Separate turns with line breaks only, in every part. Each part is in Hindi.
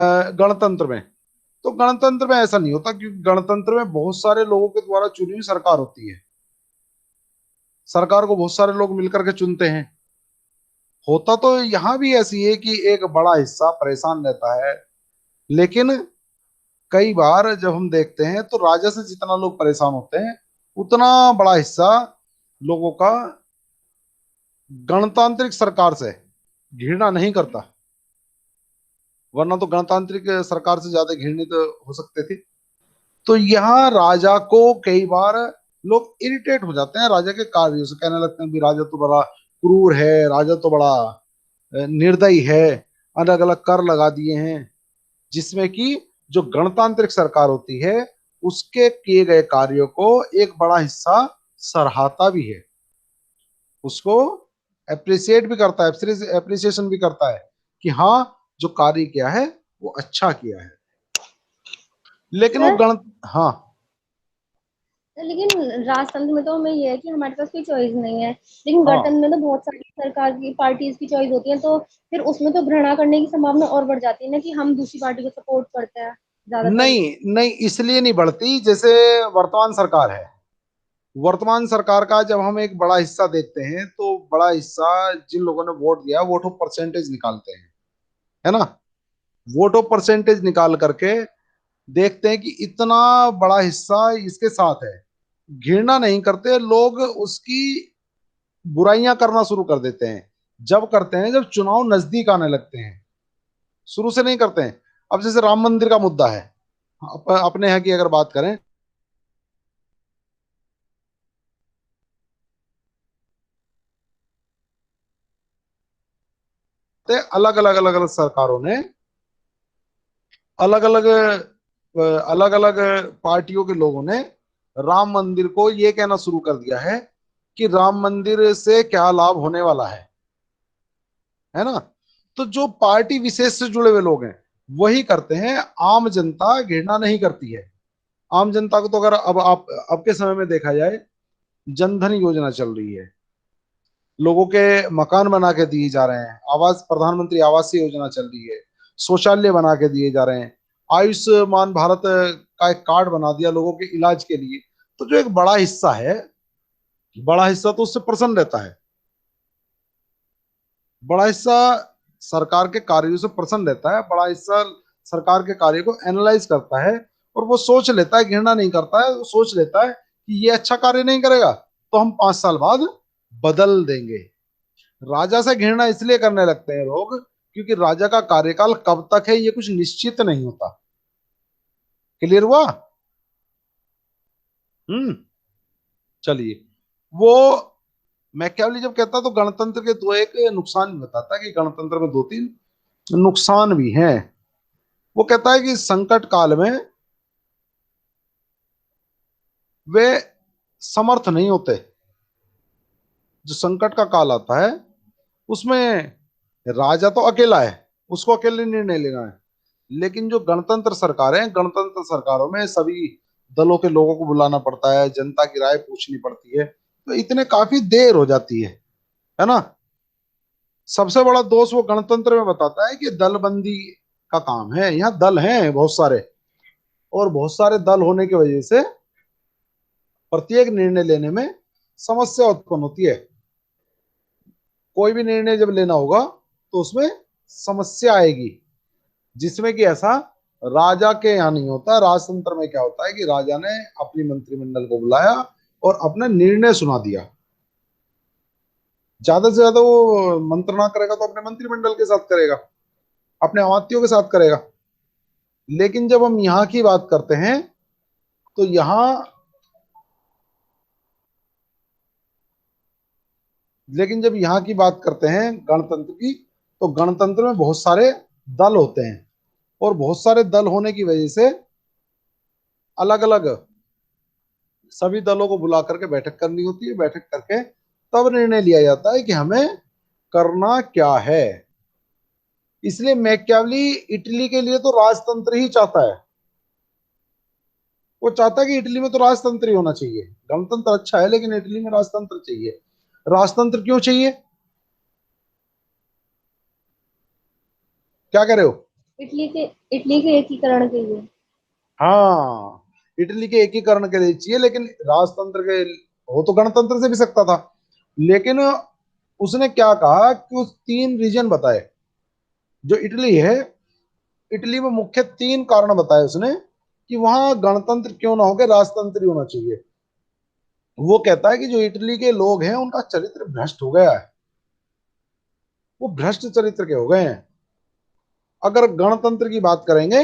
गणतंत्र में। तो गणतंत्र में ऐसा नहीं होता, क्योंकि गणतंत्र में बहुत सारे लोगों के द्वारा चुनी हुई सरकार होती है। सरकार को बहुत सारे लोग मिलकर के चुनते हैं। होता तो यहाँ भी ऐसी है कि एक बड़ा हिस्सा परेशान रहता है, लेकिन कई बार जब हम देखते हैं तो राजा से जितना लोग परेशान होते हैं, उतना बड़ा हिस्सा लोगों का गणतांत्रिक सरकार से घृणा नहीं करता। वरना तो गणतांत्रिक सरकार से ज्यादा घृणित हो सकते थे। तो यहाँ राजा को कई बार लोग इरिटेट हो जाते हैं राजा के कार्यों से, कहने लगते हैं भी राजा तो बड़ा क्रूर है, राजा तो बड़ा निर्दयी है, अलग अलग कर लगा दिए हैं। जिसमें कि जो गणतांत्रिक सरकार होती है, उसके किए गए कार्यों को एक बड़ा हिस्सा सराहता भी है, उसको अप्रिसिएट भी करता है, अप्रिसिएशन भी करता है कि हाँ, जो कार्य किया है वो अच्छा किया है। लेकिन वो
सर,
गण हाँ।
लेकिन राजतंत्र में तो हमें ये है कि हमारे पास कोई चॉइस नहीं है। लेकिन
हाँ,
गणतंत्र में तो बहुत सारी सरकार की पार्टीज की चॉइस होती है, तो फिर उसमें तो घृणा करने की संभावना और बढ़ जाती है ना, कि हम दूसरी पार्टी को सपोर्ट करते हैं ज्यादातर।
नहीं नहीं, इसलिए नहीं बढ़ती। जैसे वर्तमान सरकार है, वर्तमान सरकार का जब हम एक बड़ा हिस्सा देखते हैं, तो बड़ा हिस्सा जिन लोगों ने वोट दिया, वोट ऑफ परसेंटेज निकालते हैं, है ना। वोट ऑफ परसेंटेज निकाल करके देखते हैं कि इतना बड़ा हिस्सा इसके साथ है। घृणा नहीं करते लोग, उसकी बुराइयां करना शुरू कर देते हैं। जब करते हैं जब चुनाव नजदीक आने लगते हैं, शुरू से नहीं करते हैं। अब जैसे राम मंदिर का मुद्दा है, अपने यहाँ की अगर बात करें, तो अलग अलग सरकारों ने अलग अलग अलग अलग पार्टियों के लोगों ने राम मंदिर को ये कहना शुरू कर दिया है कि राम मंदिर से क्या लाभ होने वाला है ना। तो जो पार्टी विशेष से जुड़े हुए लोग हैं वही करते हैं, आम जनता घृणा नहीं करती है। आम जनता को तो अगर अब के समय में देखा जाए, जनधन योजना चल रही है, लोगों के मकान बना के दिए जा रहे हैं, आवास, प्रधानमंत्री आवास योजना चल रही है, शौचालय बना के दिए जा रहे हैं, आयुष्मान भारत का एक कार्ड बना दिया लोगों के इलाज के लिए। तो जो एक बड़ा हिस्सा है, बड़ा हिस्सा तो उससे प्रसन्न रहता है। बड़ा हिस्सा सरकार के कार्यों से प्रसन्न रहता है, बड़ा हिस्सा सरकार के कार्य को एनालाइज करता है, और वो सोच लेता है, घृणा नहीं करता है, वो सोच लेता है कि ये अच्छा कार्य नहीं करेगा तो हम 5 साल बाद बदल देंगे। राजा से घृणा इसलिए करने लगते हैं लोग, क्योंकि राजा का कार्यकाल कब तक है ये कुछ निश्चित नहीं होता। क्लियर हुआ? हम्म। चलिए, वो मैकियावेली जब कहता तो गणतंत्र के दो एक नुकसान भी बताता है, कि गणतंत्र में दो तीन नुकसान भी हैं। वो कहता है कि संकट काल में वे समर्थ नहीं होते। जो संकट का काल आता है उसमें राजा तो अकेला है, उसको अकेले निर्णय लेना है। लेकिन जो गणतंत्र सरकार है, गणतंत्र सरकारों में सभी दलों के लोगों को बुलाना पड़ता है, जनता की राय पूछनी पड़ती है, तो इतने काफी देर हो जाती है ना। सबसे बड़ा दोष वो गणतंत्र में बताता है कि दलबंदी का काम है। यहाँ दल हैं बहुत सारे, और बहुत सारे दल होने की वजह से प्रत्येक निर्णय लेने में समस्या उत्पन्न होती है। कोई भी निर्णय जब लेना होगा तो उसमें समस्या आएगी, जिसमें कि ऐसा राजा के यहाँ नहीं होता। राजतंत्र में क्या होता है कि राजा ने अपनी मंत्रिमंडल को बुलाया और अपना निर्णय सुना दिया। ज्यादा से ज्यादा वो मंत्रणा करेगा तो अपने मंत्रिमंडल के साथ करेगा, अपने अमात्यों के साथ करेगा। लेकिन जब हम यहाँ की बात करते हैं, तो यहाँ लेकिन जब यहाँ की बात करते हैं गणतंत्र की, तो गणतंत्र में बहुत सारे दल होते हैं, और बहुत सारे दल होने की वजह से अलग अलग सभी दलों को बुला करके बैठक करनी होती है। बैठक करके तब निर्णय लिया जाता है कि हमें करना क्या है। इसलिए मैकियावेली इटली के लिए तो राजतंत्र ही चाहता है। वो चाहता है कि इटली में तो राजतंत्र ही होना चाहिए। गणतंत्र अच्छा है लेकिन इटली में राजतंत्र चाहिए। राजतंत्र क्यों चाहिए? क्या कह रहे हो?
इटली के एकीकरण के लिए।
हाँ, इटली के एकीकरण के लिए चाहिए, लेकिन राजतंत्र के हो तो गणतंत्र से भी सकता था। लेकिन उसने क्या कहा कि उस तीन रीजन बताए जो इटली है, इटली में मुख्य तीन कारण बताए उसने कि वहां गणतंत्र क्यों ना हो के राजतंत्र ही होना चाहिए। वो कहता है कि जो इटली के लोग हैं उनका चरित्र भ्रष्ट हो गया है, वो भ्रष्ट चरित्र के हो गए हैं। अगर गणतंत्र की बात करेंगे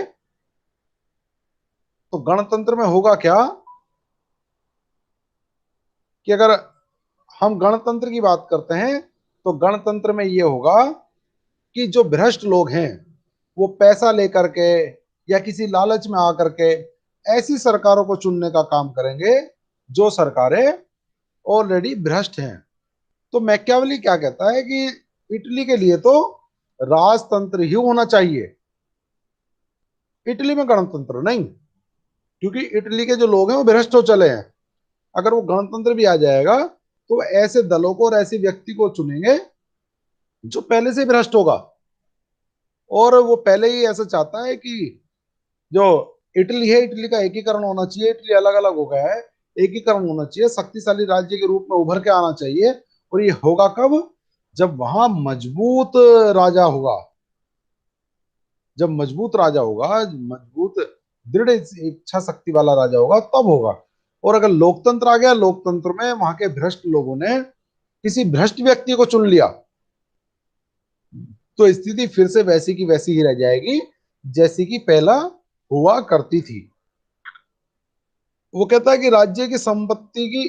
तो गणतंत्र में होगा क्या कि अगर हम गणतंत्र की बात करते हैं तो गणतंत्र में ये होगा कि जो भ्रष्ट लोग हैं वो पैसा लेकर के या किसी लालच में आकर के ऐसी सरकारों को चुनने का काम करेंगे जो सरकारें ऑलरेडी भ्रष्ट हैं। तो मैकियावेली क्या कहता है कि इटली के लिए तो राजतंत्र ही होना चाहिए, इटली में गणतंत्र नहीं, क्योंकि इटली के जो लोग हैं वो भ्रष्ट हो चले हैं। अगर वो गणतंत्र भी आ जाएगा तो ऐसे दलों को और ऐसे व्यक्ति को चुनेंगे जो पहले से भ्रष्ट होगा। और वो पहले ही ऐसा चाहता है कि जो इटली है, इटली का एकीकरण होना चाहिए, इटली अलग अलग हो गया है, एकीकरण होना चाहिए, शक्तिशाली राज्य के रूप में उभर के आना चाहिए। और ये होगा कब? जब वहां मजबूत राजा होगा, जब मजबूत राजा होगा, मजबूत दृढ़ इच्छा शक्ति वाला राजा होगा, तब होगा। और अगर लोकतंत्र आ गया, लोकतंत्र में वहां के भ्रष्ट लोगों ने किसी भ्रष्ट व्यक्ति को चुन लिया, तो स्थिति फिर से वैसी की वैसी ही रह जाएगी जैसी कि पहला हुआ करती थी। वो कहता है कि राज्य की संपत्ति की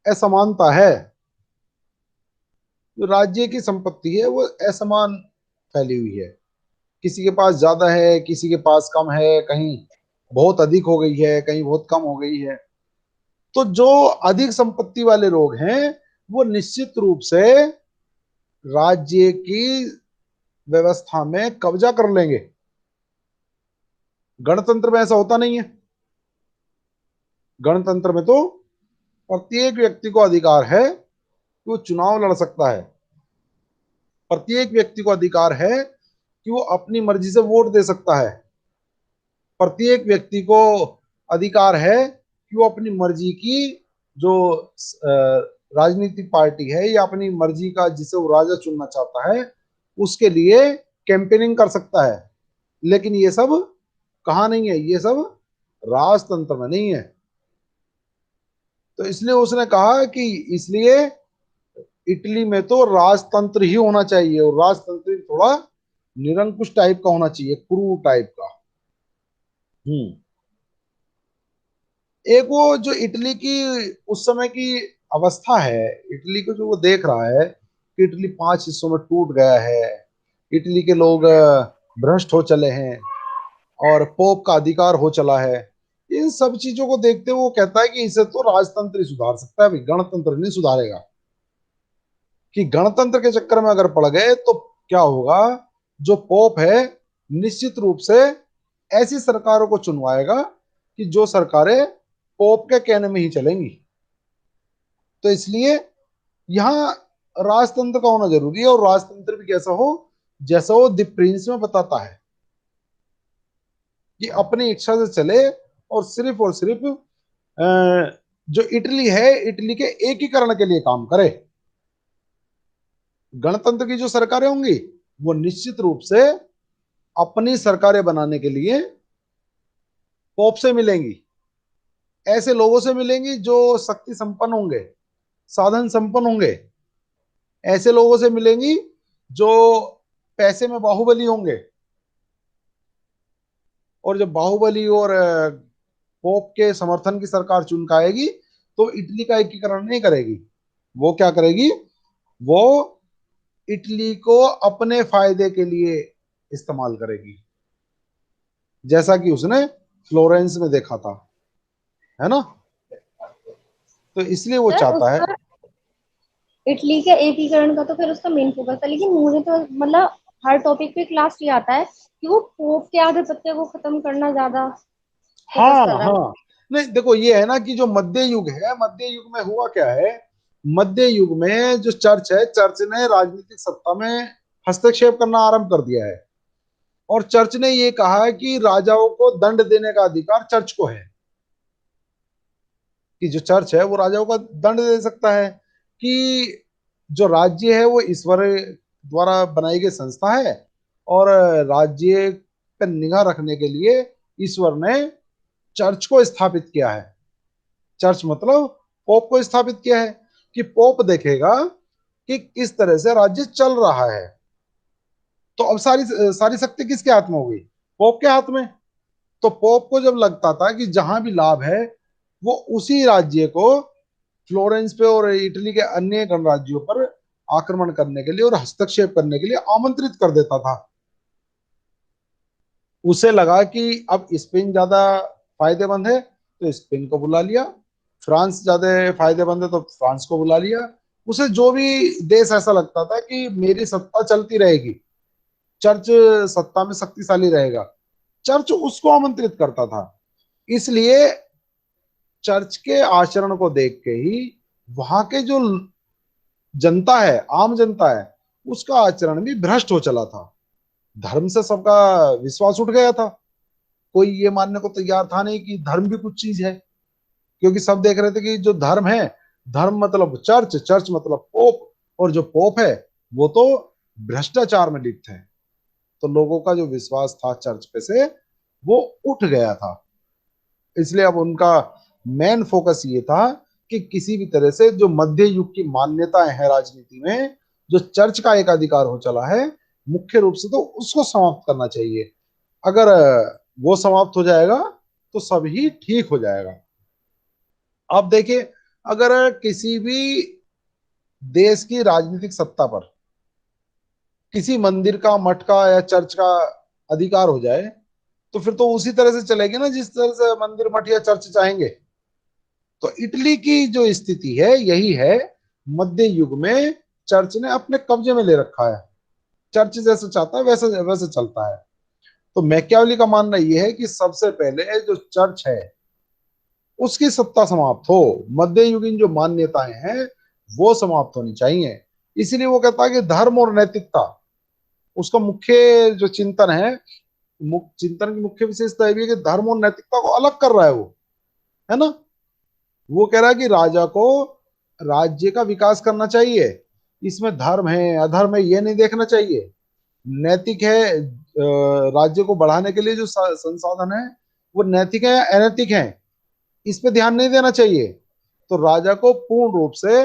असमानता है, जो राज्य की संपत्ति है वो असमान फैली हुई है, किसी के पास ज्यादा है, किसी के पास कम है, कहीं बहुत अधिक हो गई है, कहीं बहुत कम हो गई है। तो जो अधिक संपत्ति वाले लोग हैं वो निश्चित रूप से राज्य की व्यवस्था में कब्जा कर लेंगे। गणतंत्र में ऐसा होता नहीं है। गणतंत्र में तो प्रत्येक व्यक्ति को अधिकार है कि वो चुनाव लड़ सकता है, प्रत्येक व्यक्ति को अधिकार है कि वो अपनी मर्जी से वोट दे सकता है, प्रत्येक व्यक्ति को अधिकार है कि वो अपनी मर्जी की जो राजनीतिक पार्टी है या अपनी मर्जी का जिसे वो राजा चुनना चाहता है उसके लिए कैंपेनिंग कर सकता है। लेकिन ये सब कहाँ नहीं है, ये सब राजतंत्र में नहीं है। तो इसलिए उसने कहा कि इसलिए इटली में तो राजतंत्र ही होना चाहिए, और राजतंत्र थोड़ा निरंकुश टाइप का होना चाहिए, क्रूर टाइप का। हम्म। एक वो जो इटली की उस समय की अवस्था है, इटली को जो वो देख रहा है कि इटली पांच हिस्सों में टूट गया है, इटली के लोग भ्रष्ट हो चले हैं और पोप का अधिकार हो चला है, इन सब चीजों को देखते हुए वो कहता है कि इसे तो राजतंत्र ही सुधार सकता है, भाई गणतंत्र नहीं सुधारेगा। कि गणतंत्र के चक्कर में अगर पड़ गए तो क्या होगा, जो पोप है निश्चित रूप से ऐसी सरकारों को चुनवाएगा कि जो सरकारें पोप के कहने में ही चलेंगी। तो इसलिए यहाँ राजतंत्र का होना जरूरी है, और राजतंत्र भी कैसा हो, जैसा वो द प्रिंस में बताता है कि अपनी इच्छा से चले और सिर्फ जो इटली है, इटली के एकीकरण के लिए काम करे। गणतंत्र की जो सरकारें होंगी वो निश्चित रूप से अपनी सरकारें बनाने के लिए पोप से मिलेंगी, ऐसे लोगों से मिलेंगी जो शक्ति संपन्न होंगे, साधन संपन्न होंगे, ऐसे लोगों से मिलेंगी जो पैसे में बाहुबली होंगे। और जब बाहुबली और पोप के समर्थन की सरकार चुन के आएगी तो इटली का एकीकरण नहीं करेगी, वो क्या करेगी, वो इटली को अपने फायदे के लिए इस्तेमाल करेगी, जैसा कि उसने फ्लोरेंस में देखा था, है ना। तो इसलिए वो
सर
चाहता है।
उसका इटली के एकीकरण का तो फिर उसका मेन फोकस था, लेकिन मुझे तो मतलब हर टॉपिक पे क्लास ये आता है कि वो पोप के आधिपत्य को खत्म करना ज्यादा फोकस
हाँ
कर रहा है।
हाँ, नहीं देखो ये है ना कि जो मध्य युग है, मध्य युग में हुआ क्या है, मध्य युग में जो चर्च है, चर्च ने राजनीतिक सत्ता में हस्तक्षेप करना आरंभ कर दिया है। और चर्च ने ये कहा है कि राजाओं को दंड देने का अधिकार चर्च को है, कि जो चर्च है वो राजाओं का दंड दे सकता है, कि जो राज्य है वो ईश्वर द्वारा बनाई गई संस्था है, और राज्य पर निगाह रखने के लिए ईश्वर ने चर्च को स्थापित किया है। चर्च मतलब पोप को स्थापित किया है, कि पोप देखेगा कि किस तरह से राज्य चल रहा है। तो अब सारी सारी शक्ति किसके हाथ में होगी? पोप के हाथ में। तो पोप को जब लगता था कि जहां भी लाभ है वो उसी राज्य को फ्लोरेंस पे और इटली के अन्य गणराज्यों पर आक्रमण करने के लिए और हस्तक्षेप करने के लिए आमंत्रित कर देता था। उसे लगा कि अब स्पेन ज्यादा फायदेमंद है तो स्पेन को बुला लिया, फ्रांस ज्यादा फायदेमंद है तो फ्रांस को बुला लिया। उसे जो भी देश ऐसा लगता था कि मेरी सत्ता चलती रहेगी, चर्च सत्ता में शक्तिशाली रहेगा, चर्च उसको आमंत्रित करता था। इसलिए चर्च के आचरण को देख के ही वहां के जो जनता है, आम जनता है, उसका आचरण भी भ्रष्ट हो चला था। धर्म से सबका विश्वास उठ गया था। कोई ये मानने को तैयार था नहीं कि धर्म भी कुछ चीज है, क्योंकि सब देख रहे थे कि जो धर्म है, धर्म मतलब चर्च, चर्च मतलब पोप, और जो पोप है वो तो भ्रष्टाचार में लिप्त है। तो लोगों का जो विश्वास था चर्च पे से वो उठ गया था। इसलिए अब उनका मेन फोकस ये था कि किसी भी तरह से जो मध्य युग की मान्यताएं हैं राजनीति में, जो चर्च का एक अधिकार हो चला है मुख्य रूप से, तो उसको समाप्त करना चाहिए। अगर वो समाप्त हो जाएगा तो सब ही ठीक हो जाएगा। अब देखिए, अगर किसी भी देश की राजनीतिक सत्ता पर किसी मंदिर का, मठ का या चर्च का अधिकार हो जाए, तो फिर तो उसी तरह से चलेगी ना जिस तरह से मंदिर, मठ या चर्च चाहेंगे। तो इटली की जो स्थिति है यही है। मध्य युग में चर्च ने अपने कब्जे में ले रखा है, चर्च जैसे चाहता है वैसे वैसे चलता है। तो मैकियावेली का मानना यह है कि सबसे पहले जो चर्च है उसकी सत्ता समाप्त हो, मध्य युगीन जो मान्यताएं हैं वो समाप्त होनी चाहिए। इसीलिए वो कहता है कि धर्म और नैतिकता उसका मुख्य जो चिंतन है, चिंतन की मुख्य विशेषता ये भी है कि धर्म और नैतिकता को अलग कर रहा है वो, है ना। वो कह रहा है कि राजा को राज्य का विकास करना चाहिए, इसमें धर्म है अधर्म है ये नहीं देखना चाहिए। नैतिक है, राज्य को बढ़ाने के लिए जो संसाधन है वो नैतिक है या अनैतिक है, इस पे ध्यान नहीं देना चाहिए। तो राजा को पूर्ण रूप से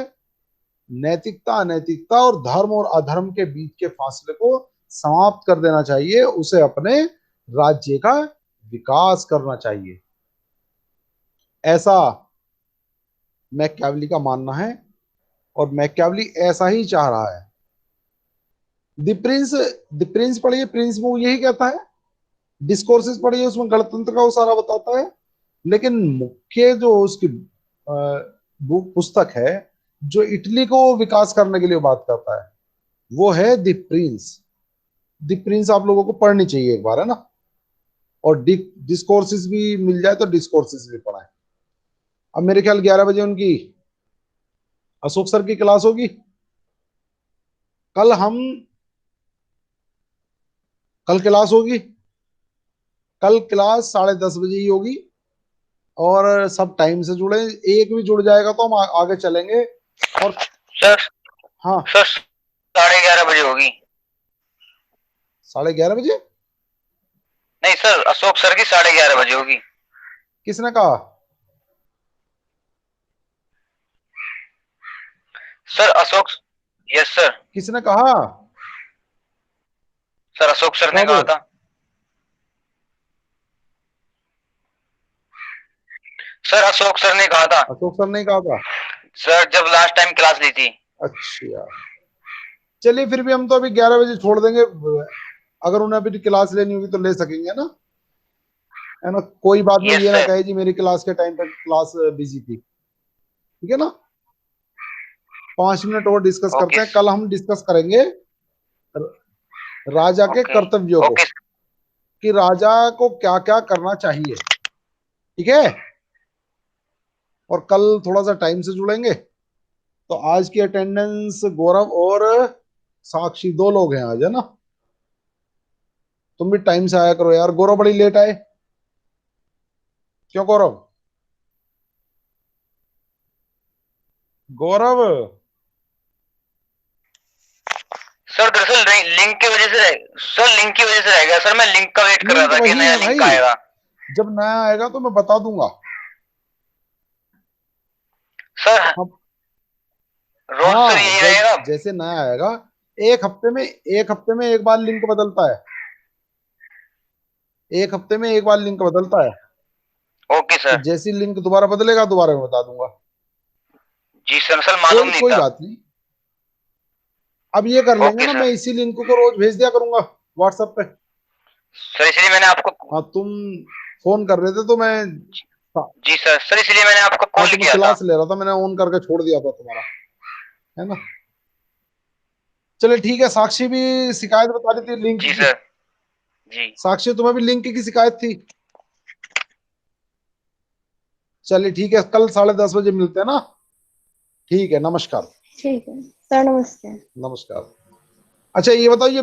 नैतिकता, अनैतिकता और धर्म और अधर्म के बीच के फासले को समाप्त कर देना चाहिए, उसे अपने राज्य का विकास करना चाहिए। ऐसा मैकियावेली का मानना है, और मैकियावेली ऐसा ही चाह रहा है। द प्रिंस पढ़िए, प्रिंस में वो यही कहता है। डिस्कोर्सेस पढ़िए, उसमें गणतंत्र का वो सारा बताता है। लेकिन मुख्य जो उसकी बुक पुस्तक है जो इटली को विकास करने के लिए बात करता है वो है द प्रिंस। द प्रिंस आप लोगों को पढ़नी चाहिए एक बार, है ना। और डिस्कोर्सेस भी मिल जाए तो डिस्कोर्सेस भी पढ़ाए। अब मेरे ख्याल 11 बजे उनकी अशोक सर की क्लास होगी। कल हम कल क्लास होगी, कल क्लास 10:30 बजे ही होगी। और सब टाइम से जुड़े, एक भी जुड़ जाएगा तो हम आगे चलेंगे। और
सर
हाँ,
सर 11:30 बजे होगी।
11:30 बजे?
नहीं सर, अशोक सर की 11:30 बजे होगी।
किसने कहा?
Sir Ashok, yes sir.
किसने कहा?
सर अशोक सर ने
कब?
कहा था। सर अशोक सर ने कहा था।
अशोक सर ने कहा था?
सर जब लास्ट टाइम क्लास ली थी।
अच्छा, चलिए फिर भी हम तो अभी 11 बजे छोड़ देंगे। अगर उन्हें अभी क्लास लेनी होगी तो ले सकेंगे ना, है ना। कोई बात नहीं,
यस
ये ना
सर।
कहे जी मेरी क्लास के टाइम पे क्लास बिजी थी। ठीक है ना। 5 मिनट और डिस्कस करते
ओके
हैं। कल हम डिस्कस करेंगे राजा के
ओके
कर्तव्यों को,
ओके
कि राजा को क्या क्या करना चाहिए। ठीक है। और कल थोड़ा सा टाइम से जुड़ेंगे। तो आज की अटेंडेंस गौरव और साक्षी 2 लोग हैं आज, है ना। तुम भी टाइम से आया करो यार। गौरव बड़ी लेट आए, क्यों गौरव? गौरव
सर दरअसल लिंक की वजह से, सर लिंक की वजह से रह गया सर। मैं लिंक का वेट कर रहा
लिंक
था कि
वही
नया
है
लिंक
भाई,
आएगा।
जब नया आएगा तो मैं बता दूंगा।
सर
अब
रोज सर
हाँ,
यही
जब
रहेगा।
जैसे नया आएगा, एक हफ्ते में एक बार लिंक बदलता है, एक हफ्ते में एक बार लिंक बदलता है।
ओके
तो
सर।
जैसी लिंक दोबारा बदलेगा, दोबारा मैं बता दूंगा।
जी सर, सर मालूम
कोई
नहीं
कोई
था।
बात नहीं। अब ये कर लेंगे
ओके
ना, मैं
सर।
इसी लिंक को रोज भेज दिया करूंगा व्हाट्सएप पे।
सर इसलिए मैंने आपको,
हाँ, तुम फोन कर रहे थे तो मैं, हाँ,
जी सर, सर इसलिए मैंने आपको
हाँ,
कॉल
तो मैं
किया था।
क्लास ले रहा था, मैंने ऑन करके छोड़ दिया था तुम्हारा, है ना। चले ठीक है, साक्षी भी शिकायत बता रही थी लिंक
जी
की।
सर। जी।
साक्षी, तुम्हें भी लिंक की शिकायत थी? चलिए ठीक है, कल 10:30 बजे मिलते हैं ना। ठीक है, नमस्कार।
ठीक है सर, नमस्ते।
नमस्कार। अच्छा ये बताओ, ये